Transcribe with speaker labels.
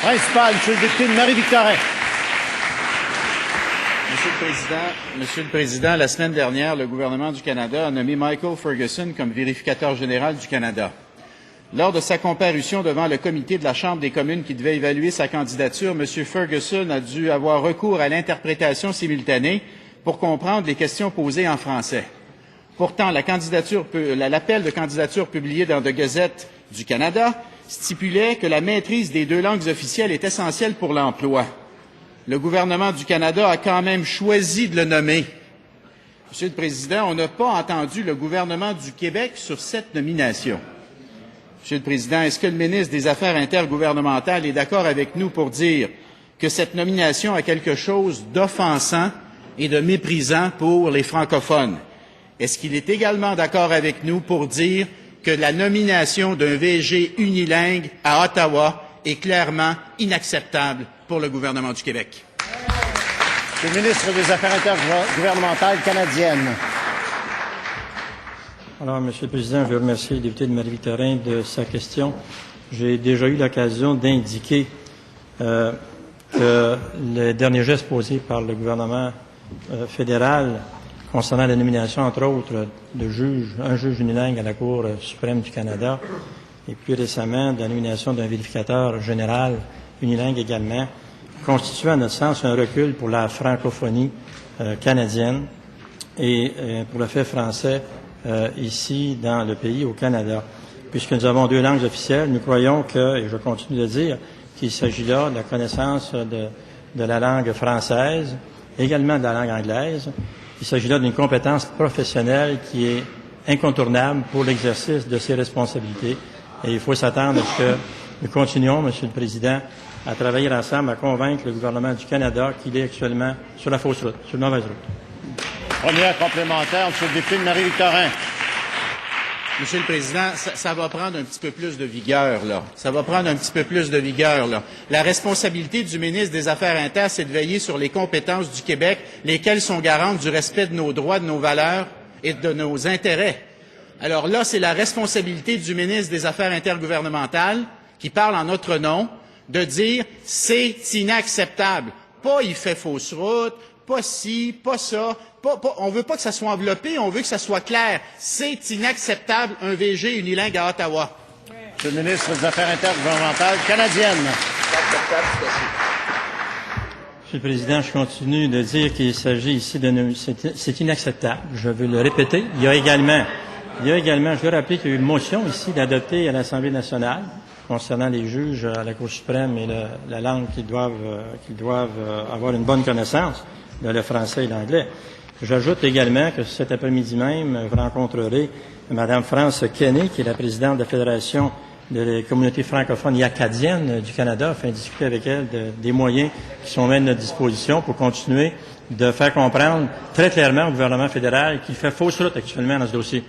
Speaker 1: Principal, M. le député de Marie-Victorin.
Speaker 2: Monsieur le Président, la semaine dernière, le gouvernement du Canada a nommé Michael Ferguson comme vérificateur général du Canada. Lors de sa comparution devant le comité de la Chambre des communes qui devait évaluer sa candidature, M. Ferguson a dû avoir recours à l'interprétation simultanée pour comprendre les questions posées en français. Pourtant, l'appel de candidature publié dans The Gazette du Canada stipulait que la maîtrise des 2 langues officielles est essentielle pour l'emploi. Le gouvernement du Canada a quand même choisi de le nommer. Monsieur le Président, on n'a pas entendu le gouvernement du Québec sur cette nomination. Monsieur le Président, est-ce que le ministre des Affaires intergouvernementales est d'accord avec nous pour dire que cette nomination a quelque chose d'offensant et de méprisant pour les francophones? Est-ce qu'il est également d'accord avec nous pour dire que la nomination d'un VG unilingue à Ottawa est clairement inacceptable pour le gouvernement du Québec?
Speaker 1: Le ministre des Affaires intergouvernementales canadiennes.
Speaker 3: Alors, Monsieur le Président, je veux remercier le député de Marie-Victorin de sa question. J'ai déjà eu l'occasion d'indiquer que le dernier geste posé par le gouvernement fédéral concernant la nomination, entre autres, un juge unilingue à la Cour suprême du Canada, et plus récemment, de la nomination d'un vérificateur général unilingue également, constitue à notre sens un recul pour la francophonie canadienne et pour le fait français ici dans le pays, au Canada. Puisque nous avons 2 langues officielles, nous croyons que, et je continue de dire, qu'il s'agit là de la connaissance de la langue française, également de la langue anglaise. Il s'agit là d'une compétence professionnelle qui est incontournable pour l'exercice de ses responsabilités. Et il faut s'attendre à ce que nous continuions, Monsieur le Président, à travailler ensemble, à convaincre le gouvernement du Canada qu'il est actuellement sur la fausse route, sur la mauvaise route.
Speaker 1: Première complémentaire, M. le député de Marie-Victorin.
Speaker 2: Monsieur le Président, ça va prendre un petit peu plus de vigueur, là. Ça va prendre un petit peu plus de vigueur, là. La responsabilité du ministre des Affaires internes, c'est de veiller sur les compétences du Québec, lesquelles sont garantes du respect de nos droits, de nos valeurs et de nos intérêts. Alors là, c'est la responsabilité du ministre des Affaires intergouvernementales, qui parle en notre nom, de dire « c'est inacceptable ». Pas « il fait fausse route », pas ci, pas ça. On veut pas que ça soit enveloppé, on veut que ça soit clair. C'est inacceptable, un VG unilingue à Ottawa.
Speaker 1: Monsieur le ministre des Affaires intergouvernementales canadiennes.
Speaker 3: Monsieur le Président, je continue de dire qu'il s'agit ici c'est inacceptable. Je veux le répéter. Il y a également, je veux rappeler qu'il y a eu une motion ici d'adopter à l'Assemblée nationale concernant les juges à la Cour suprême et la langue qu'ils doivent avoir une bonne connaissance de le français et l'anglais. J'ajoute également que cet après-midi même, vous rencontrerez Mme France Kenney, qui est la présidente de la Fédération des communautés francophones et acadiennes du Canada, afin de discuter avec elle des moyens qui sont mis à notre disposition pour continuer de faire comprendre très clairement au gouvernement fédéral qu'il fait fausse route actuellement dans ce dossier.